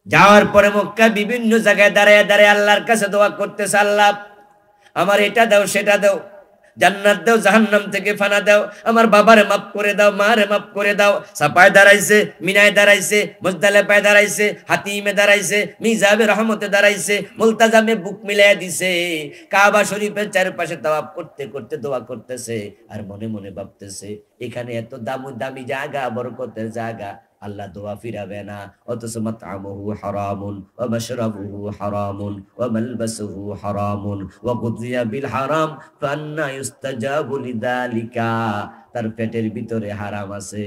যাওয়ার পরে মক্কা বিভিন্ন জায়গায় দাঁড়ায় দাঁড়ায় আল্লাহর কাছে দোয়া করতেছে, আল্লাহ আমার এটা দাও সেটা দাও, জান্নাত দাও, জাহান্নাম থেকে ফানা দাও, আমার বাবারে মাফ করে দাও, মারে মাফ করে দাও। সাপায় দাঁড়াইছে, মিনায় দাঁড়াইছে, মুজদালিফায় দাঁড়াইছে, হাতিমে দাঁড়াইছে, মিজাবে রহমতে দাঁড়াইছে, মুলতাজামে বুক মিলাই দিছে, কাবা শরীফের চারপাশে তাওয়াফ করতে করতে দোয়া করতেছে আর মনে মনে ভাবতেছে এখানে এত দামি জায়গা, বরকতের জায়গা, আল্লাহ দোয়া ফিরাবে না। অথচ মাতআমুহু হারামুন ওয়া মাশরাবুহু হারামুন ওয়া মালবাসুহু হারামুন ওয়া গুযিয়া বিল হারাম ফান্না ইউস্তাজাবু লিযালিকা। তার পেটের ভিতরে হারাম আছে,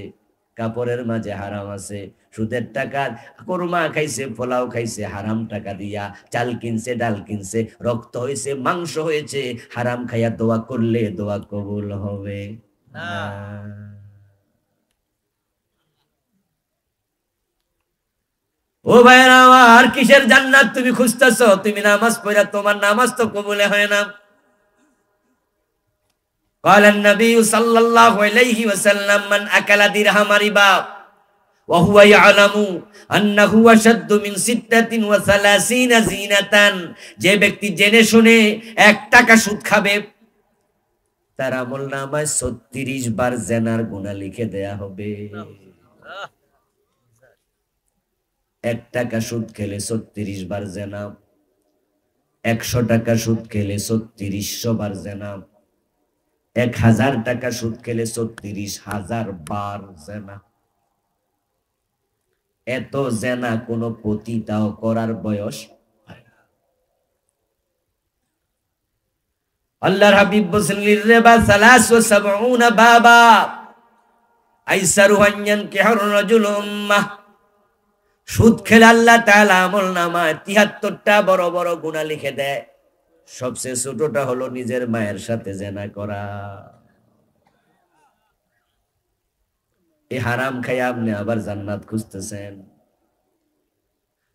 কাপড়ের মাঝে হারাম আছে, সুদের টাকা কোরমা খাইছে, পোলাও খাইছে হারাম টাকা দিয়া, চাল কিনছে, ডাল কিনছে, রক্ত হয়েছে, মাংস হয়েছে, হারাম খাইয়া দোয়া করলে দোয়া কবুল হবে না। ও ভাইরা আমার, কিসের জান্নাত তুমি খুঁজতেছো? তুমি নামাজ পড়া, তোমার নামাজ তো কবুলে হয় না। قال النبي صلى الله عليه وسلم من أكل درهم ربا وهو يعلم أنه أشد من 36 زينة, যে ব্যক্তি জেনে শুনে 1 টাকা সুদ খাবে তার আমলনামায় 36 বার জিনার গুনাহ লিখে দেয়া হবে। 1 টাকা সুদ খেলে 36 বার জিনা, 100 টাকা সুদ খেলে 3600 বার জিনা, 1000 টাকা সুদ খেলে 36,000 বার জিনা। এত জিনা কোন পতিতাও করার বয়স। আল্লাহর হাবিব বলেন লিররিবা 73 বাবা আইসারু আন কিহার রাজুল উম্মাহ। সুদ খেলে আল্লাহ তাআলা আমলনামায় 73টা বড় বড় গুনাহ লিখে দেয়। সবচেয়ে ছোটটা হলো নিজের মায়ের সাথে জিনা করা। এই হারাম খাইয়া আপনি আবার জান্নাত খুঁজতেছেন।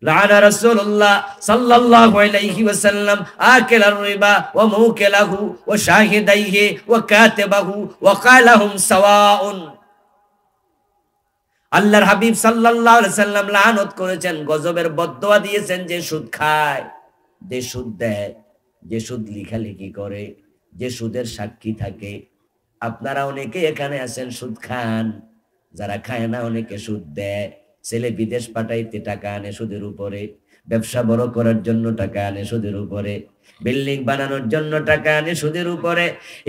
লাআনা রাসূলুল্লাহ সাল্লাল্লাহু আলাইহি ওয়াসাল্লাম আকিলার রিবা ওয়া মুকিলাহু ওয়া শাহিদাইহি ওয়া কাতিবাহু ওয়া ক্বালাহুম সাওয়াউন। আল্লাহর হাবিব সাল্লাল্লাহু আলাইহি ওয়াসাল্লাম লানত করেছেন, গজবের বদদোয়া দিয়েছেন যে সুদ খায়, যে সুদ দেয়, যে সুদ লেখালেখি করে, যে সুদের সাক্ষী থাকে। আপনারা অনেকে এখানে আছেন সুদ খান, যারা খায় না অনেকে সুদ দেয়। ছেলে বিদেশ পাঠাইতে টাকা আনে সুদের উপরে, ব্যবসা বড় করার জন্য টাকা আনে সুদের উপরে, বিল্ডিং বানানোর জন্য টাকা আনে সুদের উপরে।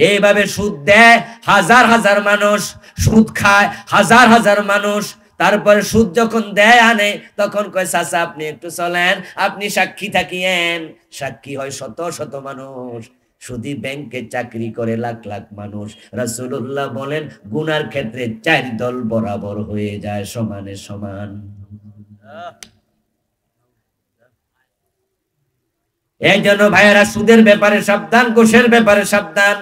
এইভাবে সুদ দেয় হাজার হাজার মানুষ, সুদ খায় হাজার হাজার মানুষ। তারপরে সুদ যখন দেয় আনে তখন কয় চাচা আপনি একটু চলেন, আপনি সাক্ষী থাকিয়েন। সাক্ষী হয় শত শত মানুষ। সুদী ব্যাংকে চাকরি করে লাখ লাখ মানুষ। রাসূলুল্লাহ বলেন গুনার ক্ষেত্রে 4 দল বরাবর হয়ে যায়, সমানে সমান। এই জন্য ভাইয়েরা সুদের ব্যাপারে সাবধান, ঘুষের ব্যাপারে সাবধান।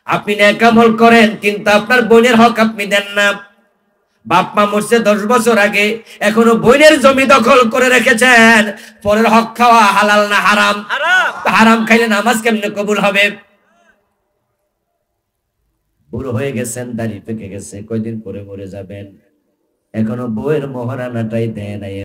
আপনি নেক আমল করেন কিন্তু আপনার বোনের হক আপনি দেন না। বাপ মা মরছে 10 বছর আগে, এখনো বোনের জমি দখল করে রেখেছেন। পরের হক খাওয়া হালাল না হারাম? হারাম খাইলে নামাজ কেমনে কবুল হবে? বুড়ো হয়ে গেছেন, দাড়ি পেকে গেছে, কয়দিন পরে মরে যাবেন, এখনো বউয়ের মহারানাটাই দেয় নাই।